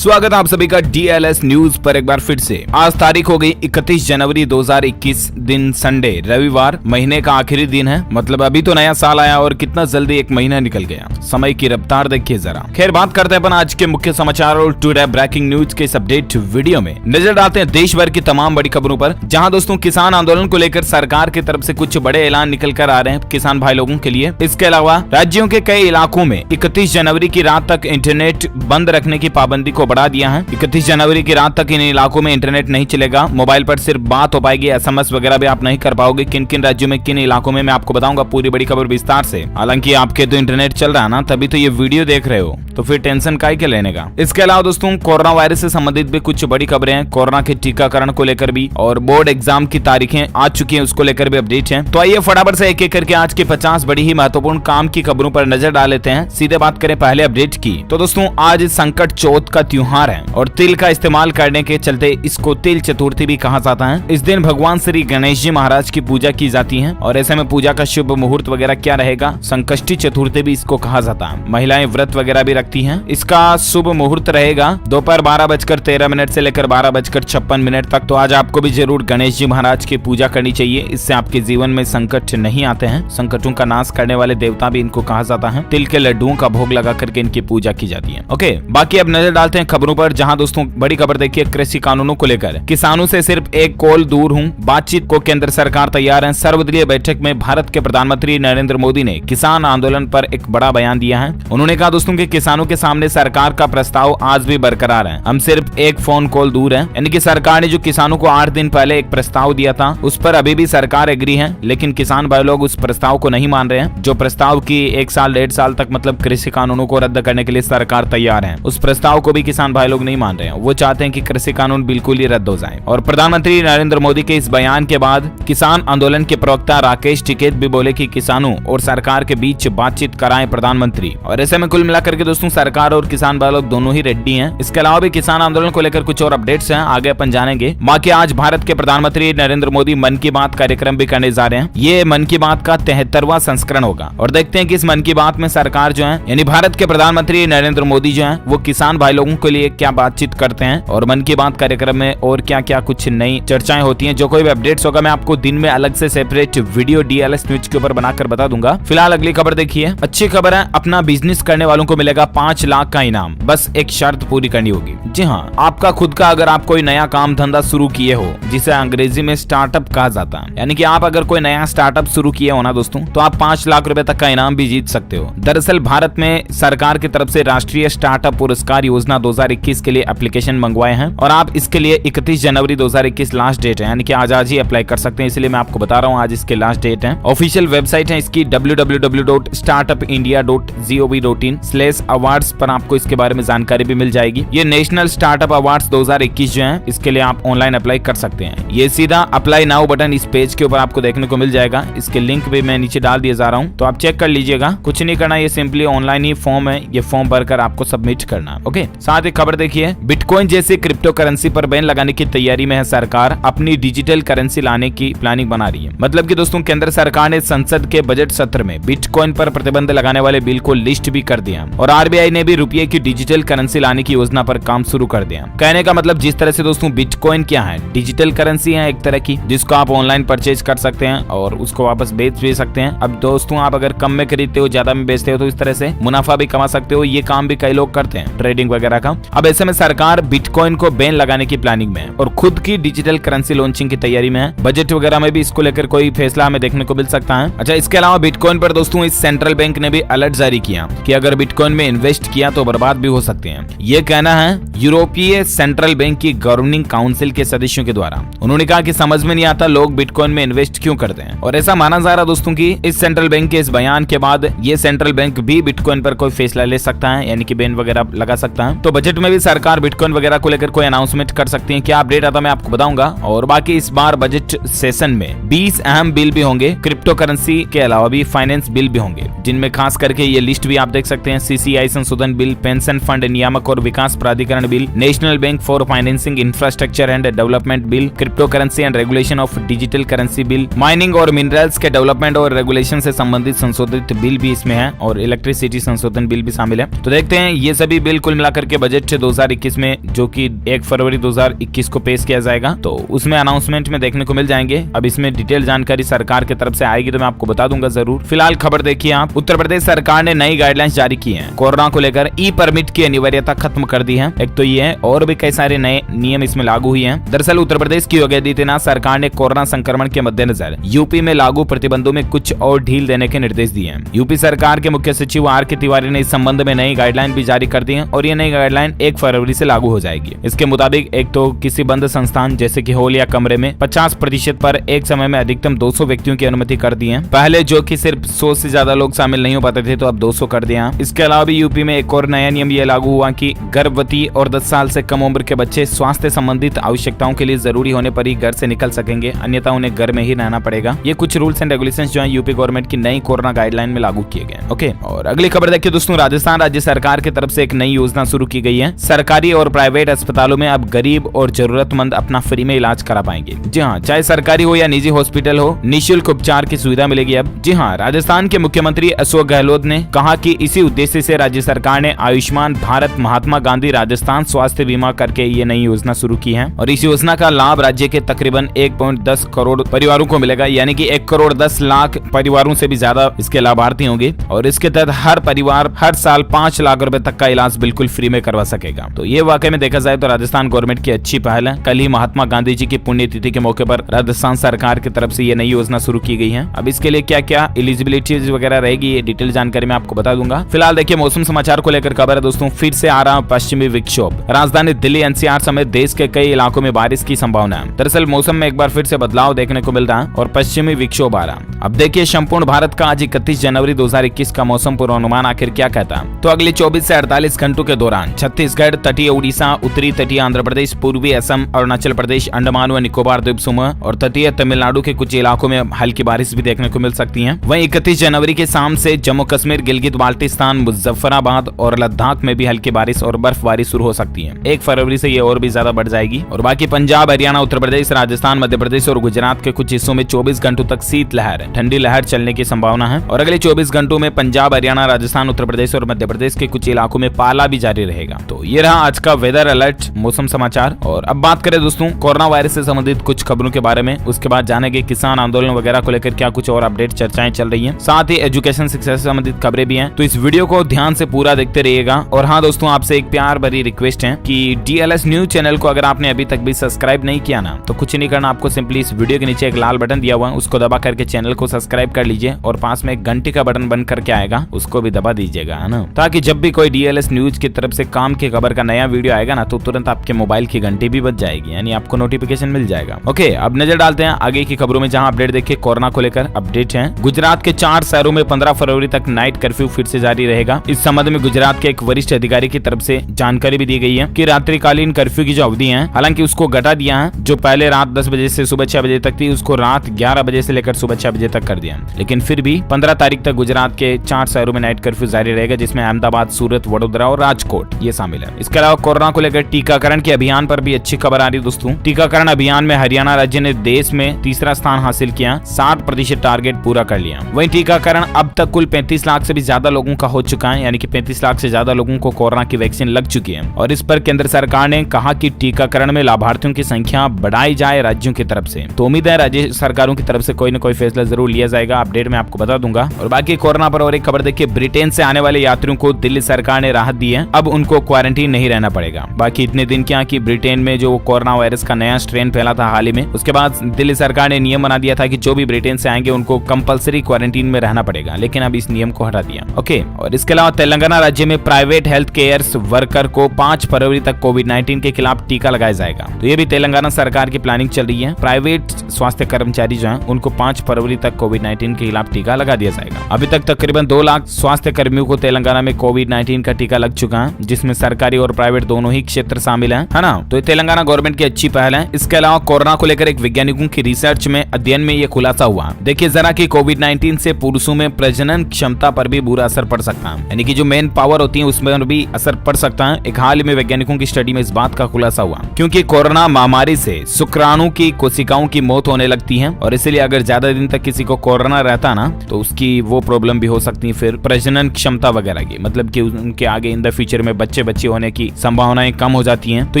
स्वागत है आप सभी का DLS न्यूज पर एक बार फिर से। आज तारीख हो गई 31 जनवरी 2021, दिन संडे रविवार, महीने का आखिरी दिन है। मतलब अभी तो नया साल आया और कितना जल्दी एक महीना निकल गया। समय की रफ्तार देखिए जरा। खैर बात करते हैं अपन आज के मुख्य समाचार और टुडे ब्रेकिंग न्यूज के इस अपडेट वीडियो में नजर डालते हैं देश भर की तमाम बड़ी खबरों पर, जहां दोस्तों किसान आंदोलन को लेकर सरकार की तरफ से कुछ बड़े ऐलान निकल कर आ रहे हैं किसान भाई लोगों के लिए। इसके अलावा राज्यों के कई इलाकों में 31 जनवरी की रात तक इंटरनेट बंद रखने की पाबंदी को बढ़ा दिया है। 31 जनवरी की रात तक इन इलाकों में इंटरनेट नहीं चलेगा, मोबाइल पर सिर्फ बात हो पाएगी, SMS वगैरह भी आप नहीं कर पाओगे। किन किन राज्यों में किन इलाकों में मैं आपको बताऊंगा पूरी बड़ी खबर विस्तार से। हालांकि आपके तो इंटरनेट चल रहा है ना, तभी तो ये वीडियो देख रहे हो, तो फिर टेंशन काहे के लेने का। इसके अलावा दोस्तों कोरोना वायरस से संबंधित भी कुछ बड़ी खबरें हैं, कोरोना के टीकाकरण को लेकर भी, और बोर्ड एग्जाम की तारीखें आ चुकी है उसको लेकर भी अपडेट है। तो आइए फटाफट से एक एक करके आज के 50 बड़ी ही महत्वपूर्ण काम की खबरों पर नजर डाल लेते हैं। सीधे बात करें पहले अपडेट की, तो दोस्तों आज संकट चौथ का त्योहार है और तिल का इस्तेमाल करने के चलते इसको तिल चतुर्थी भी कहा जाता है। इस दिन भगवान श्री गणेश जी महाराज की पूजा की जाती है और ऐसे में पूजा का शुभ मुहूर्त वगैरह क्या रहेगा, संकष्टी चतुर्थी भी इसको कहा जाता है। महिलाएं व्रत वगैरह भी रखती हैं। इसका शुभ मुहूर्त रहेगा दोपहर 12:13 से लेकर 12:56 तक। तो आज आपको भी जरूर गणेश जी महाराज की पूजा करनी चाहिए, इससे आपके जीवन में संकट नहीं आते हैं। संकटों का नाश करने वाले देवता भी इनको कहा जाता है। तिल के लड्डुओं का भोग लगा करके इनकी पूजा की जाती है। ओके, बाकी अब नजर डालते हैं खबरों पर, जहां दोस्तों बड़ी खबर देखिए कृषि कानूनों को लेकर। किसानों से सिर्फ एक कॉल दूर हूं, बातचीत को केंद्र सरकार तैयार है। सर्वदलीय बैठक में भारत के प्रधानमंत्री नरेंद्र मोदी ने किसान आंदोलन पर एक बड़ा बयान दिया है। उन्होंने कहा दोस्तों कि किसानों के सामने सरकार का प्रस्ताव आज भी बरकरार है, हम सिर्फ एक फोन कॉल दूर है। यानी कि सरकार ने जो किसानों को 8 दिन पहले एक प्रस्ताव दिया था उस पर अभी भी सरकार एग्री है, लेकिन किसान भाई लोग उस प्रस्ताव को नहीं मान रहे हैं। जो प्रस्ताव की 1 साल 1.5 साल तक मतलब कृषि कानूनों को रद्द करने के लिए सरकार तैयार है, उस प्रस्ताव को भी किसान भाई लोग नहीं मान रहे हैं। वो चाहते हैं कि कृषि कानून बिल्कुल ही रद्द हो जाए। और प्रधानमंत्री नरेंद्र मोदी के इस बयान के बाद किसान आंदोलन के प्रवक्ता राकेश टिकैत भी बोले कि किसानों और सरकार के बीच बातचीत कराएं प्रधानमंत्री। और ऐसे में कुल मिलाकर के दोस्तों सरकार और किसान भाई लोग दोनों ही रेडी हैं। इसके अलावा भी किसान आंदोलन को लेकर कुछ और अपडेट्स हैं, आगे अपन जानेंगे। बाकी आज भारत के प्रधानमंत्री नरेंद्र मोदी मन की बात कार्यक्रम भी करने जा रहे हैं। ये मन की बात का 73वां संस्करण होगा और देखते हैं कि इस मन की बात में सरकार जो है यानी भारत के प्रधानमंत्री नरेंद्र मोदी जो है वो किसान भाई लोगों के लिए क्या बातचीत करते हैं और मन की बात कार्यक्रम में और क्या क्या कुछ नई चर्चाएं होती हैं। जो कोई भी अपडेट्स होगा मैं आपको दिन में अलग से सेपरेट वीडियो DLS न्यूज के ऊपर बनाकर बता दूंगा। फिलहाल अगली खबर देखिए, अच्छी खबर है, अपना बिजनेस करने वालों को मिलेगा 5 लाख का इनाम, बस एक शर्त पूरी करनी होगी। जी हाँ, आपका खुद का अगर आप कोई नया काम धंधा शुरू किए हो, जिसे अंग्रेजी में स्टार्टअप कहा जाता है, यानी कि आप अगर कोई नया स्टार्टअप शुरू किए हो ना दोस्तों, तो आप 5 लाख रुपए तक का इनाम भी जीत सकते हो। दरअसल भारत में सरकार की तरफ से राष्ट्रीय स्टार्टअप पुरस्कार योजना 2021 के लिए एप्लीकेशन मंगवाए हैं और आप इसके लिए 31 जनवरी 2021 लास्ट डेट है, यानी कि आज ही अप्लाई कर सकते हैं। इसलिए मैं आपको बता रहा हूँ आज इसके लास्ट डेट है। ऑफिशियल वेबसाइट है इसकी www.startupindia.gov.in/awards पर आपको इसके बारे में जानकारी भी मिल जाएगी। ये नेशनल स्टार्टअप अवार्ड्स 2021 जो है इसके लिए आप ऑनलाइन अप्लाई कर सकते हैं। ये सीधा अप्लाई नाउ बटन इस पेज के ऊपर आपको देखने को मिल जाएगा। इसके लिंक भी मैं नीचे डाल दिया जा रहा हूँ, तो आप चेक कर लीजिएगा। कुछ नहीं करना, ये सिंपली ऑनलाइन ही फॉर्म है, ये फॉर्म भरकर आपको सबमिट करना। ओके, साथ ही खबर देखिए, बिटकॉइन जैसे क्रिप्टो करेंसी पर बैन लगाने की तैयारी में है सरकार, अपनी डिजिटल करेंसी लाने की प्लानिंग बना रही है। मतलब कि दोस्तों केंद्र सरकार ने संसद के बजट सत्र में बिटकॉइन पर प्रतिबंध लगाने वाले बिल को लिस्ट भी कर दिया और RBI ने भी रुपये की डिजिटल करेंसी लाने की योजना पर काम शुरू कर दिया। कहने का मतलब जिस तरह से दोस्तों बिटकॉइन क्या है, डिजिटल करेंसी है एक तरह की, जिसको आप ऑनलाइन परचेज कर सकते हैं और उसको वापस बेच भी सकते हैं। अब दोस्तों आप अगर कम में खरीदते हो ज्यादा में बेचते हो तो इस तरह से मुनाफा भी कमा सकते हो। ये काम भी कई लोग करते हैं, ट्रेडिंग वगैरह का। अब ऐसे में सरकार बिटकॉइन को बैन लगाने की प्लानिंग में है और खुद की डिजिटल करेंसी लॉन्चिंग की तैयारी में है। बजट वगैरह में भी इसको लेकर कोई फैसला हमें देखने को मिल सकता है। अच्छा, इसके अलावा बिटकॉइन पर दोस्तों इस सेंट्रल बैंक ने भी अलर्ट जारी किया कि अगर बिटकॉइन में इन्वेस्ट किया तो बर्बाद भी हो सकते हैं। ये कहना है यूरोपीय सेंट्रल बैंक की गवर्निंग काउंसिल के सदस्यों के द्वारा। उन्होंने कहा कि समझ में नहीं आता लोग बिटकॉइन में इन्वेस्ट क्यों करते हैं और ऐसा माना जा रहा दोस्तों की इस सेंट्रल बैंक के इस बयान के बाद ये सेंट्रल बैंक भी बिटकॉइन पर कोई फैसला ले सकता है, यानी कि बैन वगैरह लगा सकता है। तो बजट में भी सरकार बिटकॉइन वगैरह को लेकर कोई अनाउंसमेंट कर सकती है। क्या अपडेट आता मैं आपको बताऊंगा। और बाकी इस बार बजट सेशन में 20 अहम बिल भी होंगे, क्रिप्टो करेंसी के अलावा भी फाइनेंस बिल भी होंगे, जिनमें खास करके ये लिस्ट भी आप देख सकते हैं। CCI संशोधन बिल, पेंशन फंड नियामक और विकास प्राधिकरण bill, national bank for financing infrastructure and development bill, crypto currency and regulation of digital currency bill, mining और मिनरल्स के डेवलपमेंट और रेगुलेशन से संबंधित संशोधित बिल भी इसमें है और इलेक्ट्रिसिटी संशोधन बिल भी शामिल है। तो देखते हैं ये सभी बिल कुल मिलाकर के बजट 2021 में, जो कि 1 फरवरी 2021 को पेश किया जाएगा, तो उसमें अनाउंसमेंट में देखने को मिल जाएंगे। अब इसमें डिटेल जानकारी सरकार की तरफ से आएगी तो मैं आपको बता दूंगा जरूर। फिलहाल खबर देखिए आप, उत्तर प्रदेश सरकार ने नई गाइडलाइंस जारी की है। कोरोना को लेकर ई परमिट की अनिवार्यता खत्म कर दी है। एक तो ये है, और भी कई सारे नए नियम इसमें लागू हुए हैं। दरअसल उत्तर प्रदेश की योगी आदित्यनाथ सरकार ने कोरोना संक्रमण के मद्देनजर यूपी में लागू प्रतिबंधों में कुछ और ढील देने के निर्देश दिए हैं। यूपी सरकार के मुख्य सचिव आर के तिवारी ने इस संबंध में नई गाइडलाइन भी जारी कर दी है और ये नई गाइडलाइन 1 फरवरी से लागू हो जाएगी। इसके मुताबिक एक तो किसी बंद संस्थान जैसे कि हॉल या कमरे में 50% पर एक समय में अधिकतम 200 व्यक्तियों की अनुमति कर दी है। पहले जो कि सिर्फ 100 से ज्यादा लोग शामिल नहीं हो पाते थे, तो अब 200 कर दिया। इसके अलावा भी यूपी में एक और नया नियम ये लागू हुआ कि गर्भवती और 10 साल से कम उम्र के बच्चे स्वास्थ्य संबंधित आवश्यकताओं के लिए जरूरी होने पर ही घर से निकल सकेंगे, अन्यथा उन्हें घर में ही रहना पड़ेगा। ये कुछ रूल्स एंड रेगुलेशंस जो है यूपी गवर्नमेंट की नई कोरोना गाइडलाइन में लागू किए गए। ओके, और अगली खबर देखिए दोस्तों, राजस्थान राज्य सरकार की तरफ से एक नई योजना शुरू की गई है। सरकारी और प्राइवेट अस्पतालों में अब गरीब और जरूरतमंद अपना फ्री में इलाज करा पाएंगे। जी हाँ, चाहे सरकारी हो या निजी हॉस्पिटल हो, निःशुल्क उपचार की सुविधा मिलेगी अब। जी हाँ, राजस्थान के मुख्यमंत्री अशोक गहलोत ने कहा कि इसी उद्देश्य से राज्य सरकार ने आयुष्मान भारत महात्मा गांधी राजस्थान स्वास्थ्य बीमा करके ये नई योजना शुरू की है और इस योजना का लाभ राज्य के तकरीबन 1.10 करोड़ परिवारों को मिलेगा, यानी कि 1 करोड़ 10 लाख परिवारों से भी ज्यादा इसके लाभार्थी होंगे और इसके तहत हर परिवार हर साल 5 लाख रुपए तक का इलाज बिल्कुल फ्री में करवा सकेगा। तो ये वाकई में देखा जाए तो राजस्थान गवर्नमेंट की अच्छी पहल है। कल ही महात्मा गांधी जी की पुण्यतिथि के मौके पर राजस्थान सरकार की तरफ से ये नई योजना शुरू की गई है। अब इसके लिए क्या क्या एलिजिबिलिटीज वगैरह रहेगी, ये डिटेल जानकारी मैं आपको बता दूंगा। फिलहाल देखिए मौसम समाचार को लेकर खबर है दोस्तों, फिर से आ रहा पश्चिमी विक्षोभ। राजधानी दिल्ली एनसीआर समेत देश के कई इलाकों में बारिश की संभावना है। दरअसल मौसम में एक बार फिर से बदलाव देखने को मिल रहा है और पश्चिमी विक्षोभ आ रहा। अब देखिए संपूर्ण भारत का आज 31 जनवरी 2021 का मौसम पूर्वानुमान आखिर क्या कहता है। तो अगले 24 से 48 घंटों के दौरान छत्तीसगढ़, तटीय उड़ीसा, उत्तरी तटीय आंध्र प्रदेश, पूर्वी असम, अरुणाचल प्रदेश, अंडमान व निकोबार द्वीप समूह और तटीय तमिलनाडु के कुछ इलाकों में हल्की बारिश भी देखने को मिल सकती है। वहीं 31 जनवरी के शाम से जम्मू कश्मीर, गिलगित बाल्टिस्तान, मुजफ्फराबाद और लद्दाख में भी हल्की बारिश और बर्फबारी शुरू हो सकती है। 1 फरवरी से ये और भी ज्यादा बढ़ जाएगी और बाकी पंजाब, हरियाणा, उत्तर प्रदेश, राजस्थान, मध्य प्रदेश और गुजरात के कुछ हिस्सों में 24 घंटों तक शीतलहर, ठंडी लहर चलने की संभावना है और अगले 24 घंटों में पंजाब, हरियाणा, राजस्थान, उत्तर प्रदेश और मध्य प्रदेश के कुछ इलाकों में पाला भी जारी रहेगा। तो ये रहा आज का वेदर अलर्ट मौसम समाचार। और अब बात करें दोस्तों कोरोना वायरस से संबंधित कुछ खबरों के बारे में, उसके बाद जानेंगे किसान आंदोलन वगैरह को लेकर क्या कुछ और अपडेट चर्चाएं चल रही हैं, साथ ही एजुकेशन शिक्षा से संबंधित खबरें भी हैं। तो इस वीडियो को ध्यान से पूरा देखते रहिएगा। और हाँ दोस्तों, आपसे एक प्यार भरी रिक्वेस्ट है कि DLS न्यूज चैनल को अगर आपने अभी तक भी सब्सक्राइब नहीं किया ना, तो कुछ नहीं करना, आपको सिंपली इस वीडियो के नीचे एक लाल बटन दिया हुआ है, उसको दबा करके चैनल को सब्सक्राइब कर लीजिए और पास में एक घंटी का बटन बन करके आएगा, उसको भी दबा दीजिएगा, है ना, ताकि जब भी कोई DLS न्यूज की तरफ से काम की खबर का नया वीडियो आएगा ना, तो तुरंत आपके मोबाइल की घंटी भी बज जाएगी, यानी आपको नोटिफिकेशन मिल जाएगा। ओके, अब नजर डालते हैं आगे की खबरों में, जहां अपडेट देखिए कोरोना को लेकर अपडेट है। गुजरात के 4 शहरों में 15 फरवरी तक नाइट कर्फ्यू फिर से जारी रहेगा। इस संबंध में गुजरात के एक वरिष्ठ अधिकारी की तरफ से जानकारी भी दी गई है कि रात्रिकालीन कर्फ्यू की जो अवधि है, हालांकि उसको घटा दिया है। जो पहले रात 10 बजे से सुबह 6 बजे तक थी, उसको रात 11 बजे से लेकर सुबह 6 बजे तक कर दिया। लेकिन फिर भी 15 तारीख तक गुजरात के 4 शहरों में नाइट कर्फ्यू जारी रहेगा, जिसमें अहमदाबाद, सूरत, वडोदरा और राजकोट ये शामिल है। इसके अलावा कोरोना को लेकर टीकाकरण के अभियान पर भी अच्छी खबर आ रही है दोस्तों। टीकाकरण अभियान में हरियाणा राज्य ने देश में तीसरा स्थान हासिल किया, 60% टारगेट पूरा कर लिया। वहीं टीकाकरण अब तक कुल 35 लाख से भी ज्यादा लोगों का हो चुका है, यानी कि 35 लाख से ज्यादा लोगों को कोरोना की वैक्सीन लग चुकी है। और इस पर केंद्र सरकार ने कहा कि टीकाकरण में लाभार्थियों की संख्या बढ़ाई जाए राज्यों की तरफ से। तो उम्मीद है राज्य सरकारों की तरफ से कोई न कोई फैसला जरूर लिया जाएगा, अपडेट में आपको बता दूंगा। और बाकी कोरोना पर और एक खबर देखिए, ब्रिटेन से आने वाले यात्रियों को दिल्ली सरकार ने राहत दी है, अब उनको क्वारंटीन नहीं रहना पड़ेगा। बाकी इतने दिन क्या कि ब्रिटेन में जो कोरोना वायरस का नया स्ट्रेन फैला था हाल ही में, उसके बाद दिल्ली सरकार ने नियम बना दिया था कि जो भी ब्रिटेन से आएंगे उनको कंपलसरी क्वारंटीन में रहना पड़ेगा, लेकिन अब इस नियम को हटा दिया। ओके, और इसके अलावा तेलंगाना राज्य में प्राइवेट हेल्थ केयर वर्कर को 5 फरवरी तक कोविड-19 के खिलाफ टीका लगाया जाएगा। तो ये भी तेलंगाना सरकार की प्लानिंग चल रही है। प्राइवेट स्वास्थ्य कर्मचारी जो हैं, उनको 5 फरवरी तक कोविड-19 के खिलाफ टीका लगा दिया जाएगा। अभी तक तकरीबन 2 लाख स्वास्थ्य कर्मियों को तेलंगाना में कोविड-19 का टीका लग चुका है, जिसमें सरकारी और प्राइवेट दोनों ही क्षेत्र शामिल है ना। तो ये तेलंगाना गवर्नमेंट की अच्छी पहल है। इसके अलावा कोरोना को लेकर एक वैज्ञानिकों की रिसर्च में अध्ययन में ये खुलासा हुआ। देखिए जरा कि कोविड-19 से पुरुषों में प्रजनन क्षमता पर भी बुरा असर पड़ सकता है, यानी कि जो मेन पावर होती है उसमें भी असर पड़ सकता है। एक हाल में वैज्ञानिकों की स्टडी में इस बात का खुलासा हुआ, क्योंकि कोरोना महामारी से शुक्राणु की कोशिकाओं की मौत होने लगती है और इसलिए अगर ज्यादा दिन तक किसी को कोरोना रहता ना, तो उसकी वो प्रॉब्लम भी हो सकती है फिर प्रजनन क्षमता वगैरह की, मतलब कि उनके आगे इन द फ्यूचर में बच्चे बच्चे होने की संभावनाएं कम हो जाती हैं। तो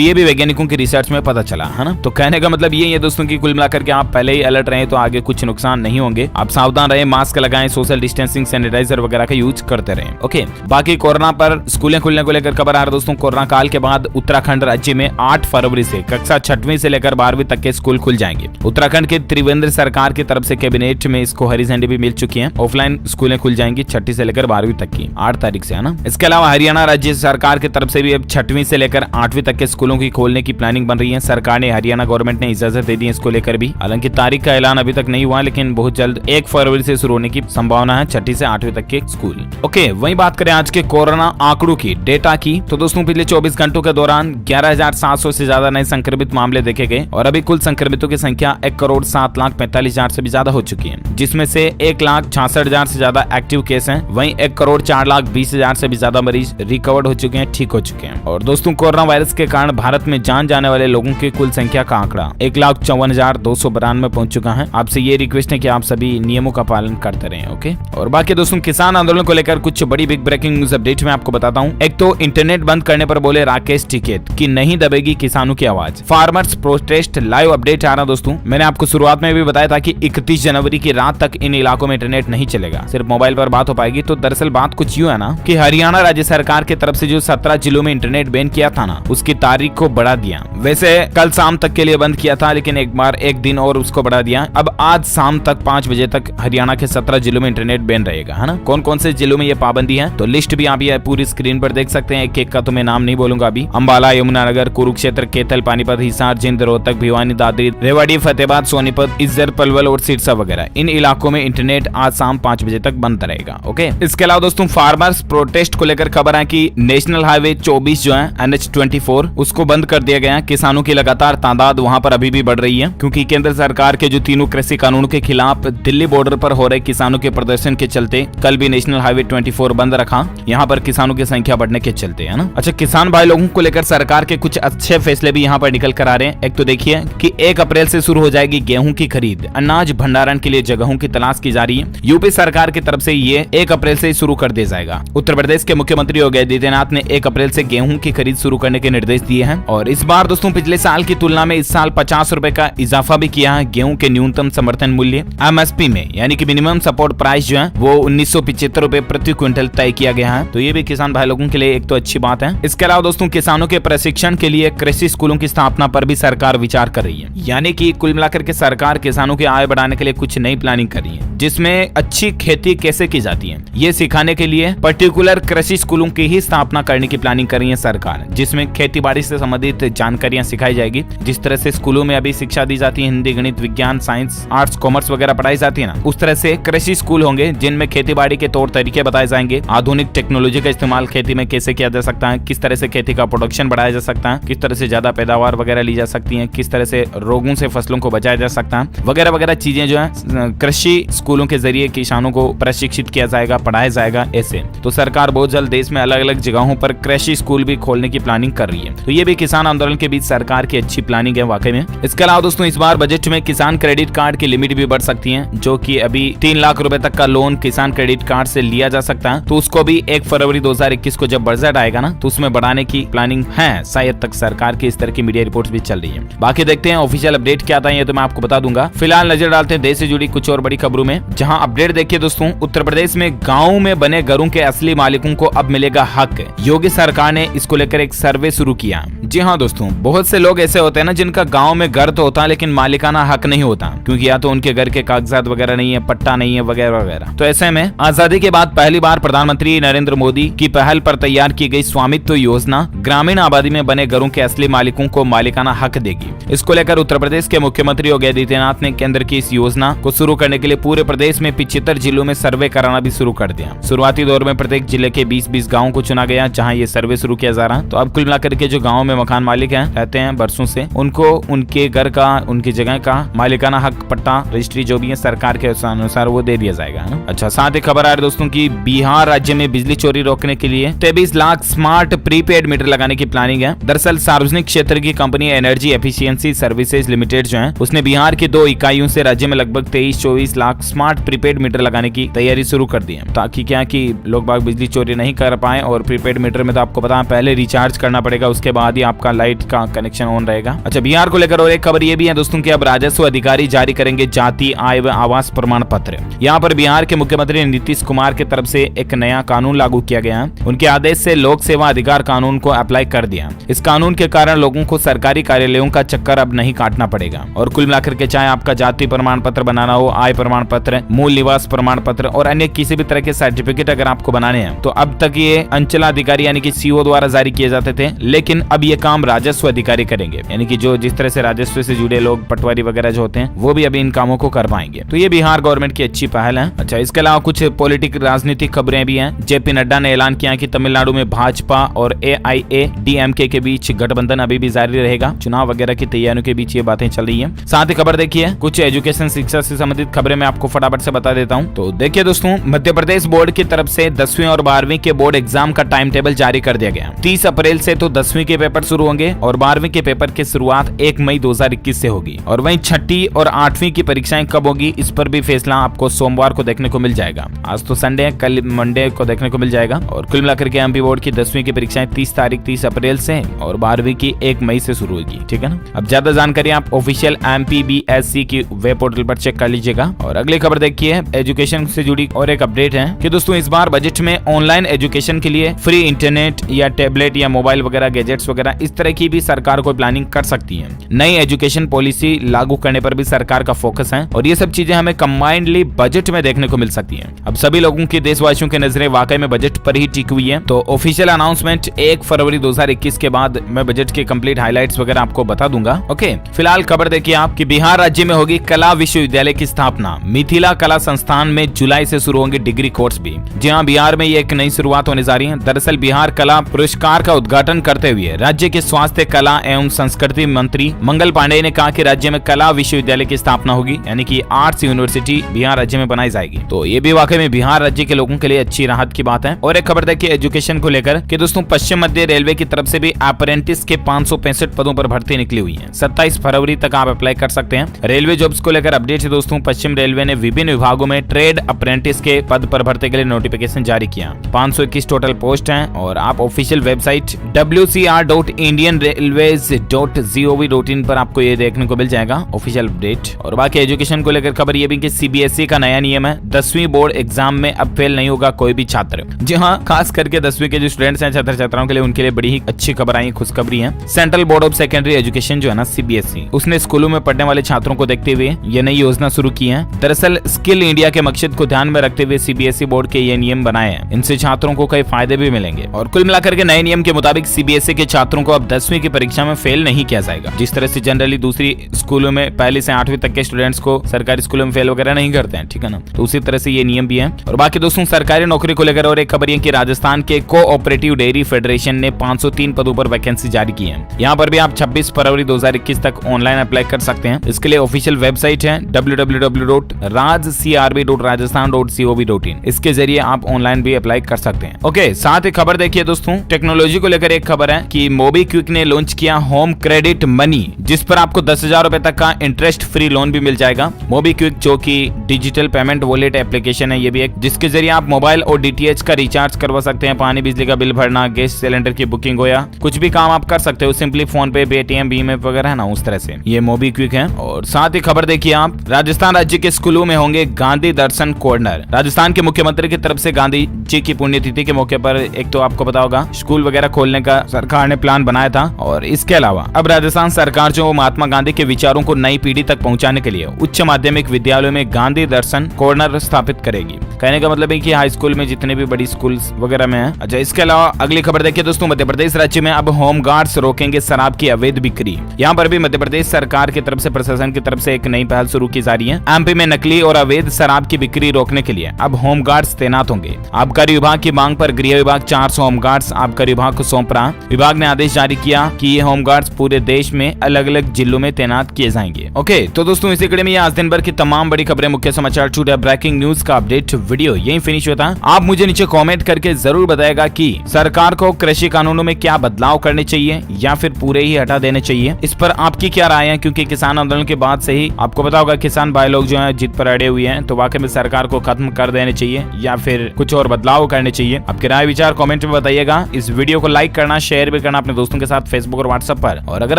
ये भी वैज्ञानिकों की रिसर्च में पता चला है ना। तो कहने का मतलब ये है दोस्तों की कुल मिलाकर के आप पहले ही अलर्ट रहे तो आगे कुछ नुकसान नहीं होंगे। आप सावधान रहे, मास्क लगाएं, सोशल डिस्टेंसिंग, सैनिटाइजर वगैरह का यूज करते रहें। ओके, बाकी कोरोना पर स्कूलें खुलने को लेकर खबर आ रहा है दोस्तों। कोरोना काल के बाद उत्तराखंड राज्य में 8 फरवरी से कक्षा 6वीं से लेकर 12वीं तक के स्कूल खुल जाएंगे। उत्तराखंड के त्रिवेंद्र सरकार की तरफ से कैबिनेट में इसको हरी झंडी भी मिल चुकी है। ऑफलाइन स्कूलें खुल जाएंगी 6वीं से लेकर 12वीं तक की 8 तारीख से, है ना। इसके अलावा हरियाणा राज्य सरकार की तरफ से भी अब 6वीं से लेकर 8वीं तक के स्कूलों की खोलने की प्लानिंग बन रही है। सरकार ने, हरियाणा गवर्नमेंट ने इजाजत दे दी है इसको लेकर भी। हालांकि तारीख का ऐलान अभी तक नहीं हुआ, लेकिन बहुत जल्द 1 फरवरी से शुरू होने की संभावना है 6वीं से 8वीं तक के स्कूल। ओके, वहीं बात करें आज के कोरोना आंकड़ों की, डेटा की, तो दोस्तों पिछले 24 घंटों के दौरान 11,700 से ज्यादा नए संक्रमित मामले देखे गए और अभी कुल संक्रमितों की संख्या 1,07,45,000 से भी ज्यादा हो चुकी है, जिसमें से 1,66,000 से ज्यादा एक्टिव केस हैं। वहीं 1,04,20,000 से भी ज्यादा मरीज रिकवर्ड हो चुके हैं, ठीक हो चुके हैं। और दोस्तों कोरोना वायरस के कारण भारत में जान जाने वाले लोगों की कुल संख्या का आंकड़ा 1,54,292 पहुंच चुका है। आपसे ये रिक्वेस्ट है कि आप सभी नियमों का पालन करते रहें। ओके, और बाकी दोस्तों किसान आंदोलन को लेकर कुछ बड़ी बिग ब्रेकिंग न्यूज अपडेट में आपको बताता हूं। एक तो इंटरनेट बंद करने पर बोले राकेश टिकैत कि नहीं दबेगी किसानों की आवाज। फार्मर्स प्रोटेस्ट लाइव अपडेट आ रहा दोस्तों। मैंने आपको शुरुआत में भी बताया था कि 31 जनवरी की रात तक इन इलाकों में इंटरनेट नहीं चलेगा, सिर्फ मोबाइल पर बात हो पाएगी। तो दरअसल बात कुछ यूं है ना कि हरियाणा राज्य सरकार की तरफ से जो 17 जिलों में इंटरनेट बैन किया था ना, उसकी तारीख को बढ़ा दिया। वैसे कल शाम तक के लिए बंद किया था, लेकिन एक बार एक दिन और उसको बढ़ा दिया। अब आज शाम तक 5 बजे तक हरियाणा के 17 जिलों में इंटरनेट बैन रहेगा, है ना। कौन कौन से जिलों में ये पाबंदी है, तो लिस्ट भी आप ये पूरी स्क्रीन पर देख सकते हैं। एक का तो मैं नाम नहीं बोलूंगा अभी। अंबाला, यमुनानगर, कुरुक्षेत्र, कैथल, पानीपत, हिसार, जिंद, रोहतक, भिवानी, दादरी, रेवाड़ी, फतेहाबाद, सोनीपत, इज्जर, पलवल और सिरसा वगैरह इन इलाकों में इंटरनेट आज शाम 5 बजे तक बंद रहेगा। ओके, इसके अलावा दोस्तों फार्मर्स प्रोटेस्ट को लेकर खबर है कि नेशनल हाईवे 24 जो है NH24 उसको बंद कर दिया गया है। किसानों की लगातार तादाद वहां पर अभी भी बढ़ रही है, क्योंकि केंद्र सरकार के जो तीनों कृषि कानूनों के खिलाफ दिल्ली बॉर्डर पर हो रहे किसानों के प्रदर्शन के चलते कल भी नेशनल हाईवे 24 बंद रखा, यहाँ पर किसानों की संख्या बढ़ने के चलते, है ना। अच्छा, किसान भाई लोगों को लेकर सरकार के कुछ अच्छे फैसले भी यहाँ पर निकल कर आ रहे हैं। एक तो देखिए कि 1 अप्रैल से शुरू हो जाएगी गेहूं की खरीद। अनाज भंडारण के लिए जगहों की तलाश की जा रही है। यूपी सरकार की तरफ से ये 1 अप्रैल से शुरू कर दिया जाएगा। उत्तर प्रदेश के मुख्यमंत्री योगी आदित्यनाथ ने 1 अप्रैल से गेहूं की खरीद शुरू करने के निर्देश दिए हैं। और इस बार दोस्तों पिछले साल की तुलना में इस साल 50 रुपए का इजाफा भी किया है गेहूं के न्यूनतम समर्थन मूल्य MSP में, यानी कि मिनिमम सपोर्ट प्राइस जो है वो 1975 रुपए प्रति क्विंटल तय किया गया है। तो ये भी किसान भाई लोगों के लिए एक तो अच्छी बात है। इसके अलावा दोस्तों किसानों के प्रशिक्षण के लिए कृषि स्कूलों की स्थापना पर भी सरकार विचार कर रही है, यानी कि कुल मिलाकर के सरकार किसानों की आय बढ़ाने के लिए कुछ नई प्लानिंग कर रही है, जिसमें अच्छी खेती कैसे की जाती है ये सिखाने के लिए पर्टिकुलर कृषि स्कूलों की ही स्थापना करने की प्लानिंग कर रही है सरकार, जिसमें खेती बाड़ी से संबंधित जानकारियां सिखाई जाएगी। जिस तरह से स्कूलों में अभी शिक्षा दी जाती है, हिंदी, गणित, विज्ञान, साइंस, आर्ट्स, कॉमर्स वगैरह पढ़ाई जाती है ना, उस तरह से कृषि स्कूल होंगे जिनमें खेती बाड़ी के तौर तरीके बताए जाएंगे। आधुनिक टेक्नोलॉजी का इस्तेमाल खेती में कैसे किया जा सकता है, किस तरह से खेती का प्रोडक्शन बढ़ाया जा सकता है, किस तरह से ज्यादा पैदावार वगैरह ली जा सकती है, किस तरह से रोगों से फसलों को बचाया जा सकता है, वगैरह वगैरह चीजें जो है कृषि स्कूलों के जरिए किसानों को प्रशिक्षित किया जाएगा, पढ़ाया जाएगा। ऐसे तो सरकार बहुत जल्द देश में अलग अलग जगहों पर कृषि स्कूल भी खोलने की प्लानिंग कर रही है। तो ये भी किसान आंदोलन के बीच सरकार की अच्छी प्लानिंग है वाकई में। इसके अलावा दोस्तों इस बार बजट में किसान क्रेडिट कार्ड की लिमिट भी बढ़ सकती है, जो कि अभी 3 लाख रुपए तक का लोन किसान क्रेडिट कार्ड से लिया जा सकता है। तो उसको भी 1 फरवरी 2021 को जब बजट आएगा ना, तो उसमें बढ़ाने की प्लानिंग है शायद तक सरकार की। इस तरह की मीडिया रिपोर्ट्स भी चल रही है। बाकी देखते हैं ऑफिशियल अपडेट क्या आता है, ये तो मैं आपको बता दूंगा। फिलहाल नजर डालते हैं देश से जुड़ी कुछ और बड़ी खबरों में, जहां अपडेट देखिए दोस्तों। उत्तर प्रदेश में गाँव में बने घरों के असली मालिकों को अब मिलेगा हक। योगी सरकार ने इसको लेकर एक सर्वे शुरू किया। जी हाँ दोस्तों, बहुत से लोग ऐसे होते हैं ना जिनका गांव में घर तो होता है लेकिन मालिकाना हक नहीं होता, क्योंकि या तो उनके घर के कागजात वगैरह नहीं है, पट्टा नहीं है वगैरह वगैरह। तो ऐसे में आजादी के बाद पहली बार प्रधानमंत्री नरेंद्र मोदी की पहल पर तैयार की गई स्वामित्व योजना ग्रामीण आबादी में बने घरों के असली मालिकों को मालिकाना हक देगी। इसको लेकर उत्तर प्रदेश के मुख्यमंत्री योगी आदित्यनाथ ने केंद्र की इस योजना को शुरू करने के लिए पूरे प्रदेश में 75 जिलों में सर्वे कराना भी शुरू कर दिया। शुरुआती दौर में प्रत्येक जिले के 20-20 गाँव को चुना गया जहाँ ये सर्वे शुरू किया जा रहा। तो अब कुल मिलाकर के जो गाँव में मकान मालिक हैं, रहते हैं बरसों से, उनको उनके घर का, उनकी जगह का मालिकाना हक, पट्टा, रजिस्ट्री जो भी है सरकार के अनुसार वो दे दिया जाएगा ना। अच्छा, साथ ही खबर आ रही दोस्तों की बिहार राज्य में बिजली चोरी रोकने के लिए 23 लाख स्मार्ट प्रीपेड मीटर लगाने की प्लानिंग है। दरअसल सार्वजनिक क्षेत्र की company energy efficiency services limited जो है, उसने बिहार की 2 इकाइयों से राज्य में लगभग 23-24 लाख स्मार्ट प्रीपेड मीटर लगाने की तैयारी शुरू कर दी है, ताकि क्या कि लोग बाग बिजली चोरी नहीं कर पाए और प्रीपेड मीटर इन्वर्टर में तो आपको पता है पहले रिचार्ज करना पड़ेगा, उसके बाद ही आपका लाइट का कनेक्शन ऑन रहेगा। अच्छा, बिहार को लेकर और एक खबर ये भी है दोस्तों कि अब राजस्व अधिकारी जारी करेंगे जाति आय व आवास प्रमाण पत्र। यहाँ पर बिहार के मुख्यमंत्री नीतीश कुमार की तरफ से एक नया कानून लागू किया गया है। उनके आदेश से लोक सेवा अधिकार कानून को अप्लाई कर दिया। इस कानून के कारण लोगों को सरकारी कार्यालयों का चक्कर अब नहीं काटना पड़ेगा और कुल मिलाकर के चाहे आपका जाति प्रमाण पत्र बनाना हो, आय प्रमाण पत्र, मूल निवास प्रमाण पत्र और अन्य किसी भी तरह के सर्टिफिकेट अगर आपको बनाने हैं तो अब तक ये अंचलाधिकारी यानी कि सीओ द्वारा जारी किए जाते थे, लेकिन अब ये काम राजस्व अधिकारी करेंगे। यानी कि जो जिस तरह से राजस्व से जुड़े लोग पटवारी वगैरह जो होते हैं वो भी अभी इन कामों को कर पाएंगे। तो ये बिहार गवर्नमेंट की अच्छी पहल है। अच्छा, इसके अलावा कुछ पॉलिटिक राजनीतिक खबरें भी हैं। जेपी नड्डा ने ऐलान किया कि तमिलनाडु में भाजपा और AIADMK के बीच गठबंधन अभी भी जारी रहेगा। चुनाव वगैरह की तैयारियों के बीच ये बातें चल रही है। साथ ही खबर देखिए, कुछ एजुकेशन शिक्षा से संबंधित खबरें मैं आपको फटाफट से बता देता हूँ। तो देखिए दोस्तों, मध्य प्रदेश बोर्ड की तरफ से 10वीं और 12वीं के बोर्ड एग्जाम का टाइम टेबल जारी कर दिया गया। 30 अप्रैल से तो 10वीं के पेपर शुरू होंगे और 12वीं के पेपर की शुरुआत 1 मई 2021 से होगी। और वहीं 6ठी और 8वीं की परीक्षाएं कब होगी इस पर भी फैसला आपको सोमवार को देखने को मिल जाएगा। आज तो संडे है, कल मंडे को देखने को मिल जाएगा। और कुल मिलाकर के एमपी बोर्ड की 10वीं की परीक्षाएं 30 अप्रैल से और 12वीं की 1 मई से शुरू होगी। ठीक है ना। अब ज्यादा जानकारी आप ऑफिशियल MPBSC की वेब पोर्टल पर चेक कर लीजिएगा। और अगली खबर देखिए, एजुकेशन से जुड़ी और एक अपडेट है कि दोस्तों इस बार बजट में ऑनलाइन एजुकेशन के लिए फ्री इंटरनेट या टैबलेट या मोबाइल वगैरह गैजेट्स वगैरह इस तरह की भी सरकार को प्लानिंग कर सकती है। नई एजुकेशन पॉलिसी लागू करने पर भी सरकार का फोकस है और ये सब चीजें हमें कंबाइंडली बजट में देखने को मिल सकती हैं। अब सभी लोगों की, देशवासियों की नजरें वाकई में बजट पर ही टिकी हुई है। तो ऑफिशियल अनाउंसमेंट 1 फरवरी 2021 के बाद मैं बजट के कंप्लीट हाइलाइट्स वगैरह आपको बता दूंगा। ओके, फिलहाल खबर देखिए आप कि बिहार राज्य में होगी कला विश्वविद्यालय की स्थापना। मिथिला कला संस्थान में जुलाई से शुरू होंगे डिग्री कोर्स भी। जी हाँ, बिहार में ये एक नई शुरुआत होने जा रही है। दरअसल बिहार कला पुरस्कार का उद्घाटन करते हुए राज्य के स्वास्थ्य, कला एवं संस्कृति मंत्री मंगल पांडेय ने कहा कि राज्य में कला विश्वविद्यालय की स्थापना होगी, यानी कि आर्ट्स यूनिवर्सिटी बिहार राज्य में बनाई जाएगी। तो ये भी वाकई में बिहार राज्य के लोगों के लिए अच्छी राहत की बात है। और एक खबर देखिए एजुकेशन को लेकर कि दोस्तों पश्चिम मध्य रेलवे की तरफ से भी अप्रेंटिस के 565 पदों पर भर्ती निकली हुई है। 27 फरवरी तक आप अप्लाई कर सकते हैं। रेलवे जॉब्स को लेकर अपडेट है दोस्तों, पश्चिम रेलवे ने विभिन्न विभागों में ट्रेड अप्रेंटिस के पद पर भर्ती के लिए नोटिफिकेशन जारी किया। 521 टोटल पोस्ट हैं और आप ऑफिशियल वेबसाइट wcr.indianrailways.gov.in पर आपको ये देखने को मिल जाएगा ऑफिशियल अपडेट। और बाकी एजुकेशन को लेकर खबर ये भी कि CBSE का नया नियम है, 10वीं बोर्ड एग्जाम में अब फेल नहीं होगा कोई भी छात्र। जी हाँ, खास करके 10वीं के जो स्टूडेंट्स हैं, छात्र छात्राओं के लिए, उनके लिए बड़ी ही अच्छी खबर आई, खुशखबरी है। Central board of secondary education जो है ना CBSE, उसने स्कूलों में पढ़ने वाले छात्रों को देखते हुए ये नई योजना शुरू की है। दरअसल स्किल इंडिया के मकसद को ध्यान में रखते हुए CBSE बोर्ड के ये नियम बनाए हैं। इनसे छात्रों को कई फायदे भी मिलेंगे। और कुल मिलाकर के नए नियम के मुताबिक CBSE के छात्रों को अब 10वीं की परीक्षा में फेल नहीं किया जाएगा। जिस तरह से जनरली दूसरी स्कूलों में पहली से 8वीं तक के स्टूडेंट्स को सरकारी स्कूलों में फेल वगैरह नहीं करते हैं, ठीक है ना। तो उसी तरह से ये नियम भी है। और बाकी दोस्तों सरकारी नौकरी को लेकर और एक खबर है कि राजस्थान के कोऑपरेटिव डेयरी फेडरेशन ने 503 पदों पर वैकेंसी जारी की है। यहाँ पर भी आप 26 फरवरी 2021 तक ऑनलाइन अप्लाई कर सकते हैं। इसके लिए ऑफिशियल वेबसाइट है www.rajcrb.rajasthan.gov.in। इसके जरिए आप ऑनलाइन भी अप्लाई कर सकते हैं। ओके, साथ ही खबर देखिए दोस्तों, टेक्नोलॉजी को लेकर एक खबर है कि मोबीक्विक ने लॉन्च किया होम क्रेडिट मनी, जिस पर आपको 10,000 रुपए तक का इंटरेस्ट फ्री लोन भी मिल जाएगा। मोबीक्विक जो कि डिजिटल पेमेंट वॉलेट एप्लीकेशन है, ये भी एक जिसके जरिए आप मोबाइल और DTH का रिचार्ज करवा सकते हैं, पानी बिजली का बिल भरना, गैस सिलेंडर की बुकिंग हो या कुछ भी काम आप कर सकते हो सिंपली फोन पे, पेटीएम, भीम ऐप वगैरह है ना, उस तरह से ये मोबीक्विक है। और साथ ही खबर देखिए आप, राजस्थान राज्य के स्कूलों में होंगे गांधी दर्शन कॉर्नर। राजस्थान के मुख्यमंत्री की तरफ से गांधी जी की पुण्यतिथि के मौके पर एक तो आपको पता होगा स्कूल वगैरह खोलने का सरकार ने प्लान बनाया था। और इसके अलावा अब राजस्थान सरकार जो महात्मा गांधी के विचारों को नई पीढ़ी तक पहुंचाने के लिए उच्च माध्यमिक विद्यालयों में गांधी दर्शन कॉर्नर स्थापित करेगी। कहने का मतलब है कि हाई स्कूल में जितने भी बड़ी स्कूल वगैरह में है। अच्छा, इसके अलावा अगली खबर देखिए दोस्तों, मध्य प्रदेश राज्य में अब होम गार्ड्स रोकेंगे शराब की अवैध बिक्री। यहाँ पर भी मध्य प्रदेश सरकार की तरफ से, प्रशासन की तरफ से एक नई पहल शुरू की जा रही है। एमपी में नकली और अवैध शराब की बिक्री रोकने के लिए अब होम गार्ड्स तैनात होंगे। आबकारी विभाग की मांग पर गृह विभाग 400 होम गार्ड्स आबकारी विभाग को सौंप रहा। विभाग ने आदेश जारी किया कि ये होम गार्ड्स पूरे देश में अलग अलग जिलों में तैनात किए जाएंगे। ओके, तो दोस्तों इसी कड़ी में आज दिन भर की तमाम बड़ी खबरें, मुख्य समाचार, छूटे ब्रेकिंग न्यूज का अपडेट वीडियो यही फिनिश होता है। आप मुझे नीचे कमेंट करके जरूर बताएगा कि सरकार को कृषि कानूनों में क्या बदलाव करने चाहिए या फिर पूरे ही हटा देने चाहिए। इस पर आपकी क्या राय है, क्योंकि किसान आंदोलन के बाद से ही आपको पता होगा किसान भाई लोग जो है जिद पर अड़े हुए हैं। तो वाकई में सरकार को खत्म कर देने चाहिए या फिर कुछ और बदलाव करने चाहिए। आपके राय विचार कमेंट में बताइएगा। इस वीडियो को लाइक करना, शेयर भी करना अपने दोस्तों के साथ फेसबुक और व्हाट्सएप पर। और अगर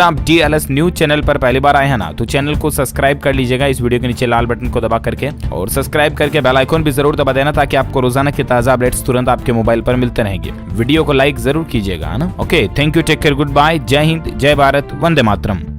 आप DLS न्यूज चैनल पर पहली बार आए हैं ना, तो चैनल को सब्सक्राइब कर लीजिएगा इस वीडियो के नीचे लाल बटन को दबा करके, और सब्सक्राइब करके बेल आइकन भी जरूर दबा देना ताकि आपको रोजाना की ताजा अपडेट्स तुरंत आपके मोबाइल पर मिलते रहेंगे। वीडियो को लाइक जरूर कीजिएगा ना। Okay, thank you, take care, good bye, जय हिंद, जय भारत, वंदे मातरम।